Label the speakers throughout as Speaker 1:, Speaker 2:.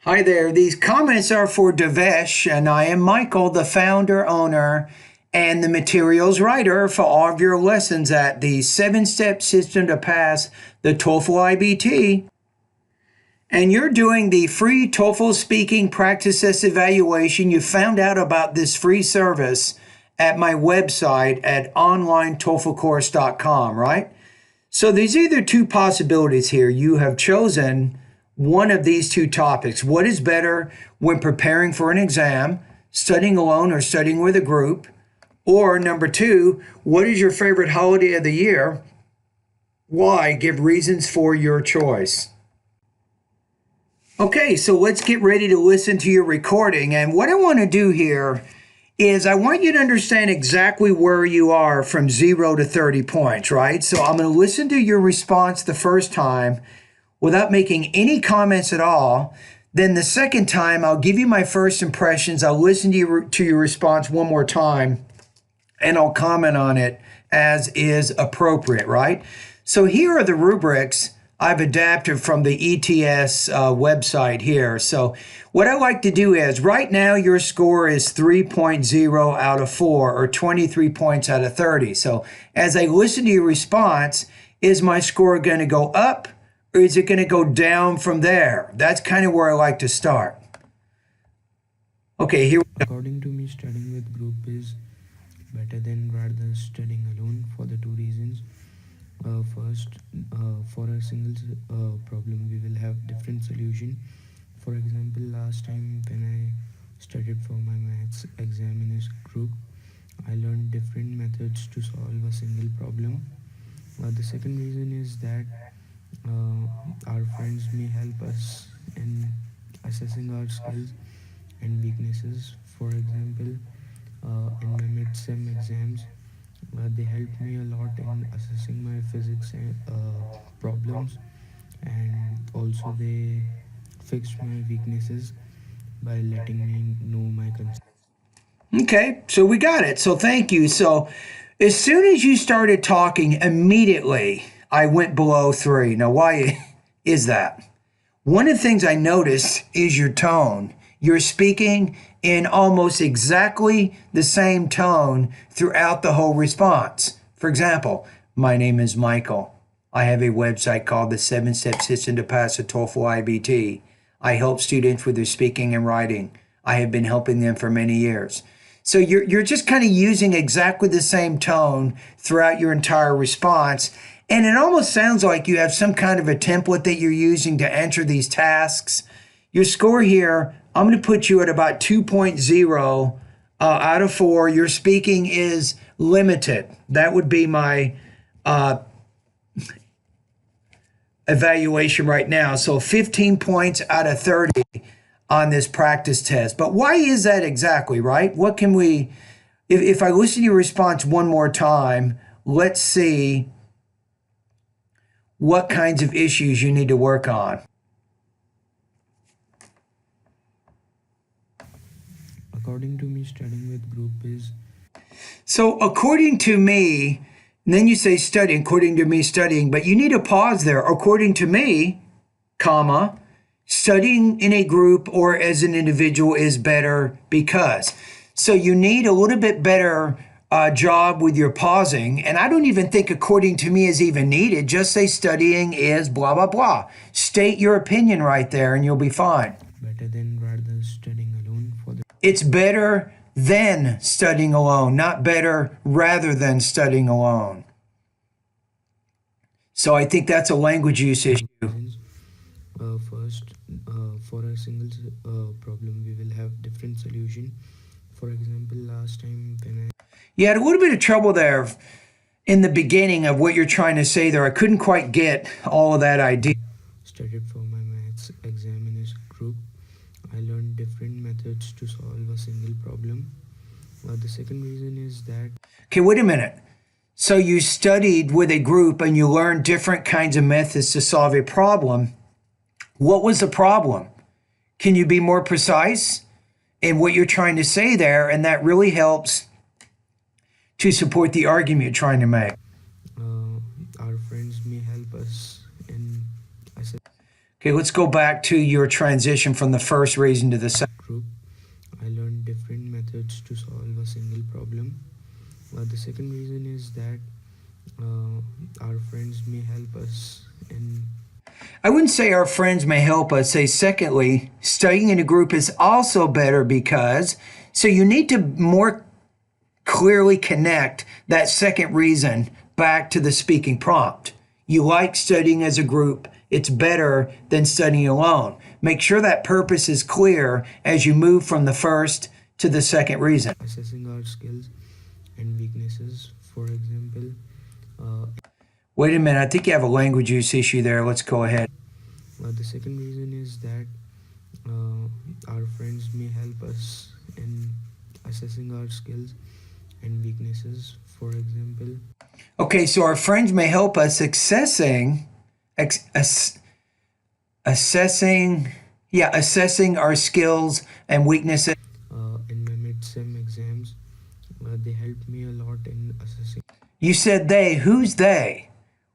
Speaker 1: Hi there. These comments are for Devesh, and I am Michael, the founder, owner, and the materials writer for all of your lessons at the 7-step system to pass the TOEFL IBT. And you're doing the free TOEFL speaking practice test evaluation. You found out about this free service at my website at onlinetoeflcourse.com, right? So there's either two possibilities here. You have chosen one of these two topics. What is better when preparing for an exam, studying alone or studying with a group? Or number two, what is your favorite holiday of the year? Why? Give reasons for your choice. Okay, so let's get ready to listen to your recording. And what I want to do here is I want you to understand exactly where you are from 0 to 30 points, right? So I'm going to listen to your response the first time without making any comments at all. Then the second time, I'll give you my first impressions. I'll listen to your response one more time, and I'll comment on it as is appropriate, right? So here are the rubrics I've adapted from the ETS website here. So what I like to do is, right now your score is 3.0 out of 4, or 23 points out of 30. So as I listen to your response, is my score going to go up, or is it going to go down from there? That's kind of where I like to start. Okay, here.
Speaker 2: According to me, studying with group is better than rather than studying alone for the two reasons. First, for a single problem, we will have different solution. For example, last time when I studied for my maths exam in a group, I learned different methods to solve a single problem. The second reason is that our friends may help us in assessing our skills and weaknesses. For example, in my mid-sem exams, they helped me a lot in assessing my physics problems, and also they fixed my weaknesses by letting me know my concerns.
Speaker 1: Okay, so we got it. So thank you. So as soon as you started talking, immediately I went below 3. Now, why is that? One of the things I noticed is your tone. You're speaking in almost exactly the same tone throughout the whole response. For example, my name is Michael. I have a website called the 7-Step System to Pass the TOEFL IBT. I help students with their speaking and writing. I have been helping them for many years. So you're just kind of using exactly the same tone throughout your entire response. And it almost sounds like you have some kind of a template that you're using to enter these tasks. Your score here, I'm going to put you at about 2.0 out of 4. Your speaking is limited. That would be my evaluation right now. So 15 points out of 30 on this practice test. But why is that exactly, right? What can we, if I listen to your response one more time, let's see what kinds of issues you need to work on.
Speaker 2: According to me, studying with group is...
Speaker 1: So according to me, and then you say studying, according to me studying, but you need a pause there. According to me, comma, studying in a group or as an individual is better because. So you need a little bit better job with your pausing. And I don't even think according to me is even needed. Just say studying is blah, blah, blah. State your opinion right there and you'll be fine.
Speaker 2: better than rather than studying alone for the...
Speaker 1: It's better than studying alone, not better rather than studying alone. So I think that's a language use issue.
Speaker 2: First, for a single problem, we will have different solution. For example, last time when
Speaker 1: You had a little bit of trouble there in the beginning of what you're trying to say there. I couldn't quite get all of that idea.
Speaker 2: studied for my maths exam in a group, I learned different methods to solve a single problem. The second reason is that...
Speaker 1: Okay, wait a minute. So you studied with a group and you learned different kinds of methods to solve a problem. What was the problem? Can you be more precise in what you're trying to say there? And that really helps to support the argument you're trying to make.
Speaker 2: Our friends may help us in
Speaker 1: Okay, let's go back to your transition from the first reason to the second.
Speaker 2: Group, I learned different methods to solve a single problem. The second reason is that our friends may help us in.
Speaker 1: I wouldn't say our friends may help us. Say, secondly, studying in a group is also better because, so you need to more clearly connect that second reason back to the speaking prompt. You like studying as a group. It's better than studying alone. Make sure that purpose is clear as you move from the first to the second reason.
Speaker 2: Assessing our skills and weaknesses, for example.
Speaker 1: Wait a minute, I think you have a language use issue there. Let's go ahead.
Speaker 2: The second reason is that our friends may help us in assessing our skills and weaknesses, for example.
Speaker 1: Okay, so our friends may help us assessing our skills and weaknesses.
Speaker 2: In my mid-sem exams, they helped me a lot in assessing.
Speaker 1: You said they. Who's they?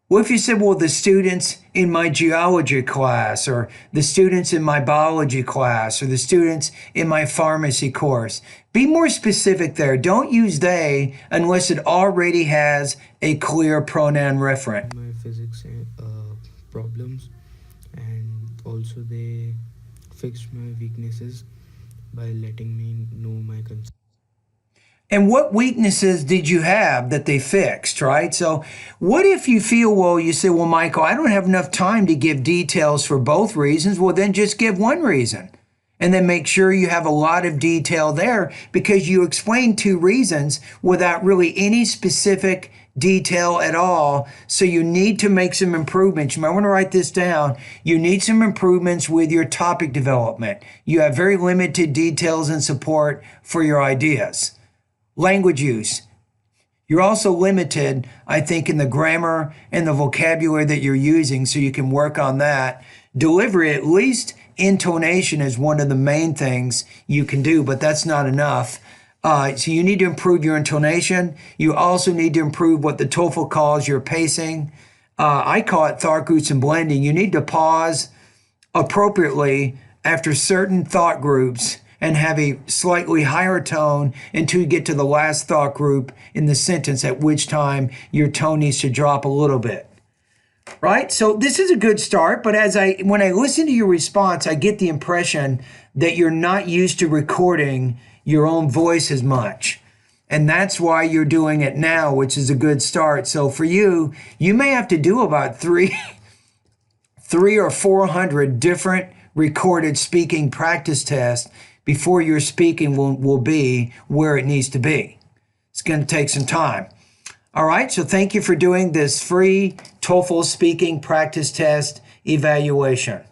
Speaker 1: What if you said, well, the students in my geology class, or the students in my biology class, or the students in my pharmacy course? Be more specific there. Don't use they unless it already has a clear pronoun referent.
Speaker 2: My physics problems, and also they fixed my weaknesses by letting me know my concerns.
Speaker 1: And what weaknesses did you have that they fixed, right? So what if you feel, well, you say, well, Michael, I don't have enough time to give details for both reasons. Well, then just give one reason. And then make sure you have a lot of detail there because you explained two reasons without really any specific detail at all. So you need to make some improvements. You might want to write this down. You need some improvements with your topic development. You have very limited details and support for your ideas. Language use. You're also limited, I think, in the grammar and the vocabulary that you're using, so you can work on that. Delivery, at least intonation, is one of the main things you can do, but that's not enough. So you need to improve your intonation. You also need to improve what the TOEFL calls your pacing. I call it thought groups and blending. You need to pause appropriately after certain thought groups and have a slightly higher tone until you get to the last thought group in the sentence, at which time your tone needs to drop a little bit. Right? So this is a good start, but when I listen to your response, I get the impression that you're not used to recording your own voice as much. And that's why you're doing it now, which is a good start. So for you, you may have to do about three or 400 different recorded speaking practice tests before your speaking will be where it needs to be. It's going to take some time. All right, so thank you for doing this free TOEFL speaking practice test evaluation.